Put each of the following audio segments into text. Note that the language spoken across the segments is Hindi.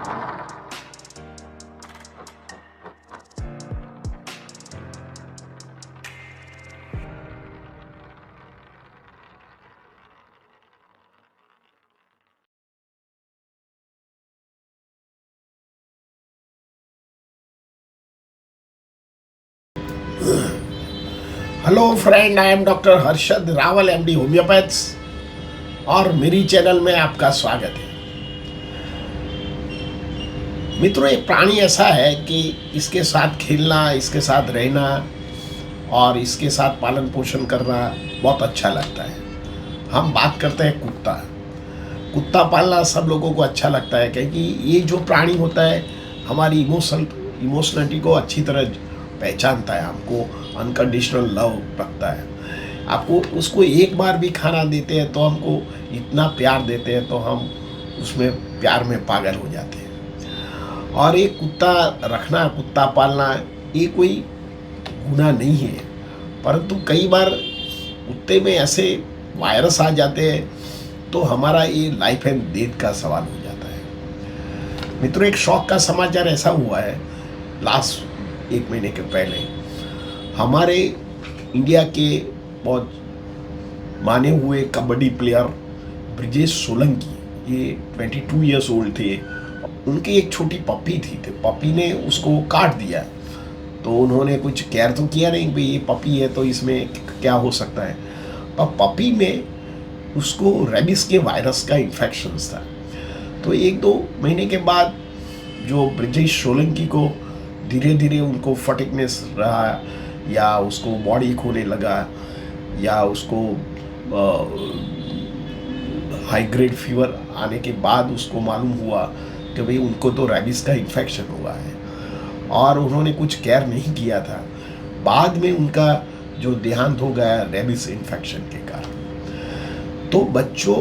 Hello friend, I am doctor Harshad Rawal, MD homeopaths, और मेरी चैनल में आपका स्वागत है। मित्रों, एक प्राणी ऐसा है कि इसके साथ खेलना, इसके साथ रहना और इसके साथ पालन पोषण करना बहुत अच्छा लगता है। हम बात करते हैं कुत्ता। कुत्ता पालना सब लोगों को अच्छा लगता है, क्योंकि ये जो प्राणी होता है हमारी इमोशनलिटी को अच्छी तरह पहचानता है, हमको अनकंडीशनल लव रखता है। आपको उसको एक बार भी खाना देते हैं तो हमको इतना प्यार देते हैं, तो हम उसमें प्यार में पागल हो जाते हैं। और एक कुत्ता रखना, कुत्ता पालना, ये कोई गुनाह नहीं है, परंतु कई बार कुत्ते में ऐसे वायरस आ जाते हैं तो हमारा ये लाइफ एंड डेथ का सवाल हो जाता है। मित्रों, एक शौक का समाचार ऐसा हुआ है, लास्ट 1 महीने के पहले हमारे इंडिया के बहुत माने हुए कबड्डी प्लेयर ब्रिजेश सोलंकी, ये 22 ईयर्स ओल्ड थे। उनकी एक छोटी पपी थी, तो पपी ने उसको काट दिया। तो उन्होंने कुछ केयर तो किया नहीं, भाई ये पपी है तो इसमें क्या हो सकता है, पर पपी में उसको रेबिस के वायरस का इन्फेक्शन था। तो 1-2 महीने के बाद जो ब्रिजेश सोलंकी को धीरे धीरे उनको फटिकनेस रहा, या उसको बॉडी खोने लगा, या उसको हाई ग्रेड फीवर आने के बाद उसको मालूम हुआ कि भाई उनको तो रेबिस का इन्फेक्शन हुआ है, और उन्होंने कुछ केयर नहीं किया था। बाद में उनका जो देहांत हो गया रेबिस इन्फेक्शन के कारण। तो बच्चों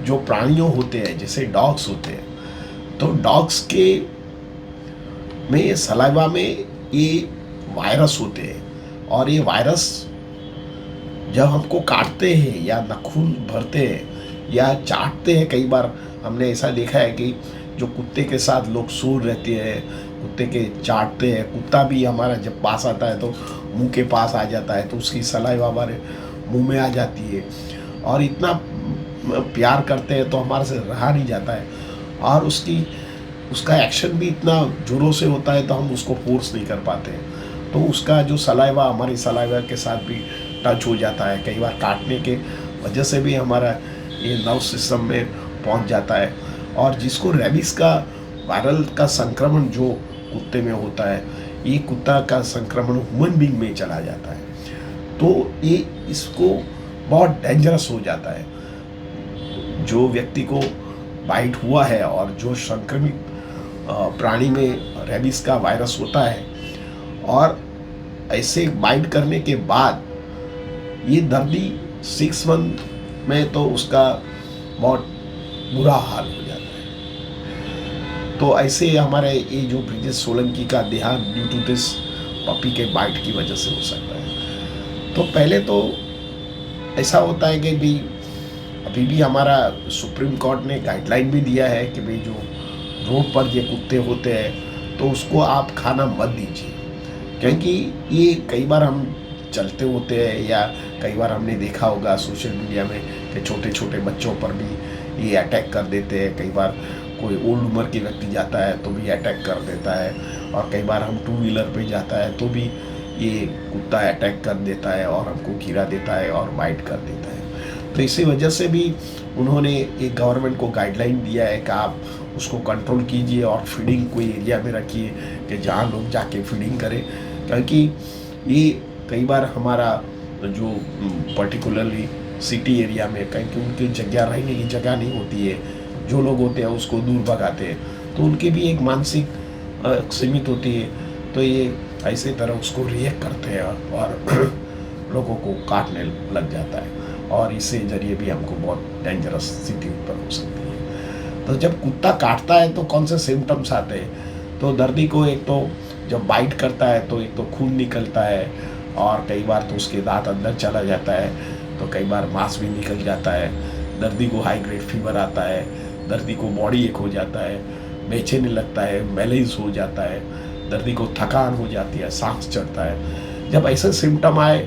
जो प्राणियों होते हैं, जैसे डॉग्स होते हैं, तो डॉग्स के में सलाइवा में ये वायरस होते हैं, और ये वायरस जब हमको काटते हैं या नाखून भरते हैं या चाटते हैं, कई बार हमने ऐसा देखा है कि जो कुत्ते के साथ लोग सूर रहते हैं, कुत्ते के चाटते हैं, कुत्ता भी हमारा जब पास आता है तो मुंह के पास आ जाता है, तो उसकी सलाइवा हमारे मुंह में आ जाती है, और इतना प्यार करते हैं तो हमारे से रहा नहीं जाता है, और उसका एक्शन भी इतना जोरों से होता है तो हम उसको फोर्स नहीं कर पाते हैं। तो उसका जो सलाइवा हमारी सलाइवा के साथ भी टच हो जाता है, कई बार काटने के वजह से भी हमारा ये नर्व सिस्टम में पहुंच जाता है। और जिसको रेबिस का वायरल का संक्रमण जो कुत्ते में होता है, ये कुत्ता का संक्रमण ह्यूमन बीइंग में चला जाता है, तो ये इसको बहुत डेंजरस हो जाता है। जो व्यक्ति को बाइट हुआ है और जो संक्रमित प्राणी में रेबिस का वायरस होता है, और ऐसे बाइट करने के बाद ये दर्दी 6 मंथ में तो उसका बहुत बुरा हाल हो जाता है। तो ऐसे हमारे ये जो ब्रिजेश सोलंकी का देहांत ड्यू टू दिस पपी के बाइट की वजह से हो सकता है। तो पहले तो ऐसा होता है कि भी अभी भी हमारा सुप्रीम कोर्ट ने गाइडलाइन भी दिया है कि भाई जो रोड पर ये कुत्ते होते हैं तो उसको आप खाना मत दीजिए, क्योंकि ये कई बार हम चलते होते हैं, या कई बार हमने देखा होगा सोशल मीडिया में कि छोटे छोटे बच्चों पर भी ये अटैक कर देते हैं। कई बार कोई ओल्ड उम्र के व्यक्ति जाता है तो भी अटैक कर देता है, और कई बार हम 2 व्हीलर पे जाता है तो भी ये कुत्ता अटैक कर देता है और हमको घिरा देता है और बाइट कर देता है। तो इसी वजह से भी उन्होंने एक गवर्नमेंट को गाइडलाइन दिया है कि आप उसको कंट्रोल कीजिए और फीडिंग कोई एरिया में रखिए कि जहाँ लोग जाके फीडिंग करें, क्योंकि ये कई बार हमारा जो पर्टिकुलरली सिटी एरिया में, क्योंकि उनकी जगह रहने की जगह नहीं होती है, जो लोग होते हैं उसको दूर भगाते हैं, तो उनकी भी एक मानसिक सीमित होती है, तो ये ऐसे तरह उसको रिएक्ट करते हैं और लोगों को काटने लग जाता है, और इससे जरिए भी हमको बहुत डेंजरस स्थिति उत्पन्न हो सकती है। तो जब कुत्ता काटता है तो कौन से सिम्टम्स आते हैं, तो दर्दी को एक तो जब बाइट करता है तो एक तो खून निकलता है, और कई बार तो उसके दांत अंदर चला जाता है, तो कई बार मांस भी निकल जाता है। दर्दी को हाई ग्रेड फीवर आता है, दर्दी को बॉडी एक हो जाता है, बेचैनी लगता है, मैलेज हो जाता है, दर्दी को थकान हो जाती है, सांस चढ़ता है। जब ऐसे सिम्टम आए,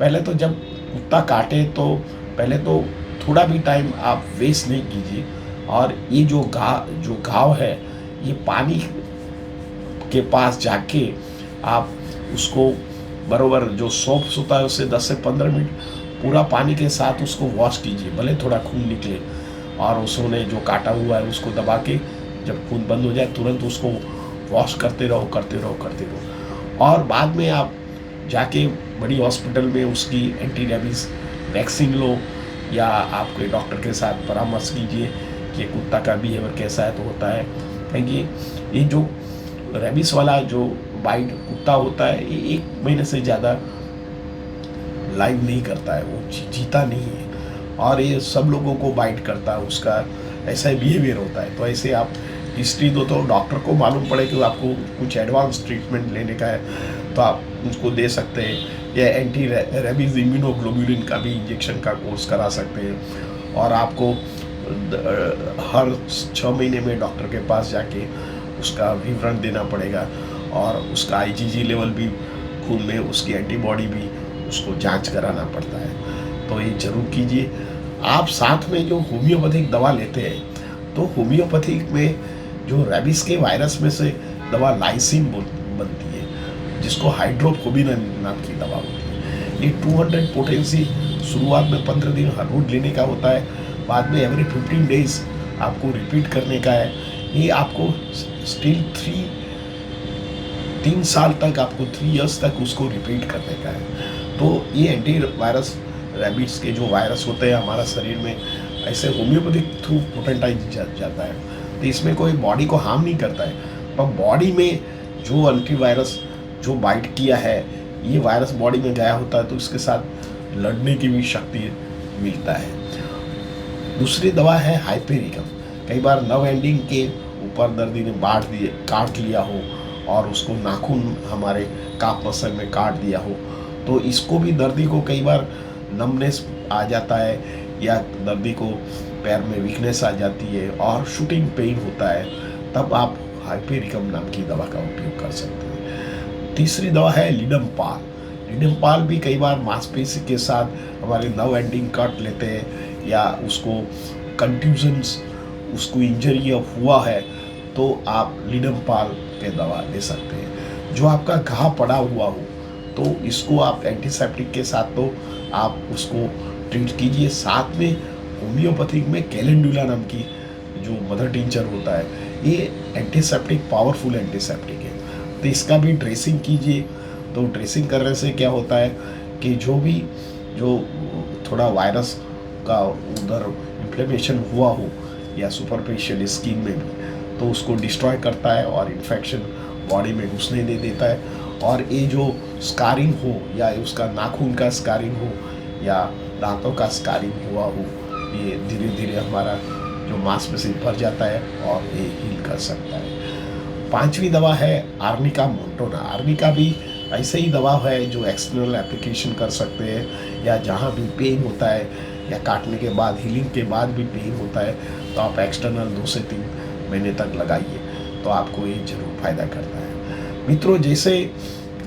पहले तो जब कुत्ता काटे तो पहले तो थोड़ा भी टाइम आप वेस्ट नहीं कीजिए, और ये जो घाव है, ये पानी के पास जाके आप उसको बरोबर जो सोप्स होता है उससे 10 से 15 मिनट पूरा पानी के साथ उसको वॉश कीजिए, भले थोड़ा खून निकले, और उसने जो काटा हुआ है उसको दबा के जब खून बंद हो जाए तुरंत उसको वॉश करते रहो करते रहो करते रहो। और बाद में आप जाके बड़ी हॉस्पिटल में उसकी एंटी रेबीज वैक्सीन लो, या आपके डॉक्टर के साथ परामर्श कीजिए कि कुत्ता का बिहेवियर कैसा है तो होता है। क्योंकि ये जो रेबीज वाला जो बाइट कुत्ता होता है, ये 1 महीने से ज़्यादा लाइव नहीं करता है, वो जीता नहीं है, और ये सब लोगों को बाइट करता है, उसका ऐसा बिहेवियर होता है। तो ऐसे आप हिस्ट्री दो तो डॉक्टर को मालूम पड़े कि आपको कुछ एडवांस ट्रीटमेंट लेने का है तो आप उसको दे सकते हैं, या एंटी रेबीज इम्यूनोग्लोबुलिन का भी इंजेक्शन का कोर्स करा सकते हैं। और आपको हर 6 महीने में डॉक्टर के पास जाके उसका विवरण देना पड़ेगा, और उसका आईजीजी लेवल भी खून में, उसकी एंटीबॉडी भी उसको जांच कराना पड़ता है। तो ये जरूर कीजिए। आप साथ में जो होम्योपैथिक दवा लेते हैं, तो होम्योपैथिक में जो रेबीज के वायरस में से दवा लाइसिन बनती है, जिसको हाइड्रोफोबिन नाम की दवा होती है। ये 200 पोटेंसी शुरुआत में 15 दिन हर रोज लेने का होता है, बाद में एवरी 15 डेज आपको रिपीट करने का है। ये आपको स्टिल 3 साल तक, आपको 3 इयर्स तक उसको रिपीट करने का है। तो ये एंटी वायरस रेबीज के जो वायरस होते हैं हमारा शरीर में, ऐसे होम्योपैथिक थ्रू पोटेंटाइज जाता है, तो इसमें कोई बॉडी को हार्म नहीं करता है, पर बॉडी में जो एंटीवायरस जो बाइट किया है, ये वायरस बॉडी में गया होता है तो इसके साथ लड़ने की भी शक्ति मिलता है। दूसरी दवा है हाइपेरिकम। कई बार नर्व एंडिंग के ऊपर दर्दी ने काट लिया हो, और उसको नाखून हमारे काफ मसल में काट दिया हो, तो इसको भी दर्दी को कई बार नमनेस आ जाता है, या दर्दी को पैर में वीकनेस आ जाती है और शूटिंग पेन होता है, तब आप हाइपेरिकम नाम की दवा का उपयोग कर सकते हैं। तीसरी दवा है लिडमपाल। लिडमपाल भी कई बार मांसपेशी के साथ हमारे नर्व एंडिंग कट लेते हैं, या उसको कंट्यूजन्स, उसको इंजरी हुआ है, तो आप लिडमपाल के दवा ले सकते हैं। जो आपका घाव पड़ा हुआ हो तो इसको आप एंटीसेप्टिक के साथ तो आप उसको ट्रीट कीजिए। साथ में होम्योपैथिक में कैलेंडुला नाम की जो मदर टिंचर होता है, ये एंटीसेप्टिक, पावरफुल एंटीसेप्टिक है, तो इसका भी ड्रेसिंग कीजिए। तो ड्रेसिंग करने से क्या होता है कि जो थोड़ा वायरस का उधर इन्फ्लेमेशन हुआ हो, या सुपरफिशियल स्किन में भी, तो उसको डिस्ट्रॉय करता है और इन्फेक्शन बॉडी में घुसने दे देता है। और ये जो स्कारिंग हो, या उसका नाखून का स्कारिंग हो, या दांतों का स्कारिंग हुआ हो, ये धीरे धीरे हमारा जो मांसपेशी भर जाता है और ये हील कर सकता है। 5वीं दवा है आर्निका मोंटाना। आर्निका भी ऐसे ही दवा है जो एक्सटर्नल एप्लीकेशन कर सकते हैं, या जहाँ भी पेन होता है, या काटने के बाद, हीलिंग के बाद भी पेन होता है, तो आप एक्सटर्नल 2 से 3 महीने तक लगाइए, तो आपको ये जरूर फायदा करता है। मित्रों, जैसे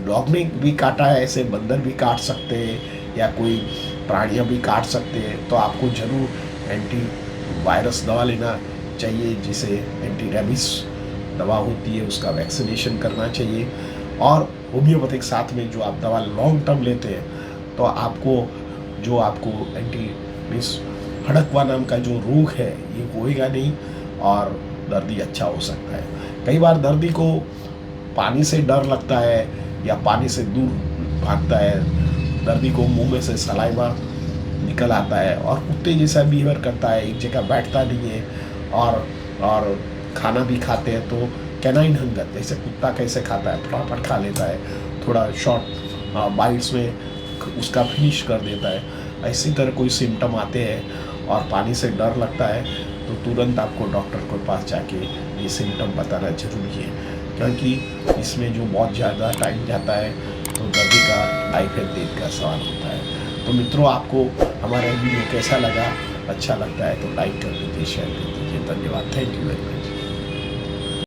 डॉग ने भी काटा है, ऐसे बंदर भी काट सकते हैं, या कोई प्राणियां भी काट सकते हैं, तो आपको जरूर एंटी वायरस दवा लेना चाहिए, जिसे एंटी रेबीज दवा होती है उसका वैक्सीनेशन करना चाहिए। और होम्योपैथिक साथ में जो आप दवा लॉन्ग टर्म लेते हैं, तो आपको एंटी मीन्स हड़कवा नाम का जो रोग है ये होएगा नहीं, और दर्दी अच्छा हो सकता है। कई बार दर्दी को पानी से डर लगता है, या पानी से दूर भागता है, दर्दी को मुंह में से सलाइवा निकल आता है, और कुत्ते जैसा बिहेवियर करता है, एक जगह बैठता नहीं है, और खाना भी खाते हैं तो कैनाइन हंगर, जैसे कुत्ता कैसे खाता है, फटाफट खा लेता है, थोड़ा शॉर्ट बाइट्स में उसका फिनिश कर देता है। इसी तरह कोई सिम्टम आते हैं और पानी से डर लगता है, तो तुरंत आपको डॉक्टर के पास जाके ये सिम्टम बताना जरूरी है, क्योंकि इसमें जो बहुत ज़्यादा टाइम जाता है तो दर्दी का लाइफ एंड डेथ का सवाल होता है। तो मित्रों, आपको हमारा वीडियो कैसा लगा? अच्छा लगता है तो लाइक कर दीजिए, शेयर कर दीजिए। धन्यवाद। Thank you very much.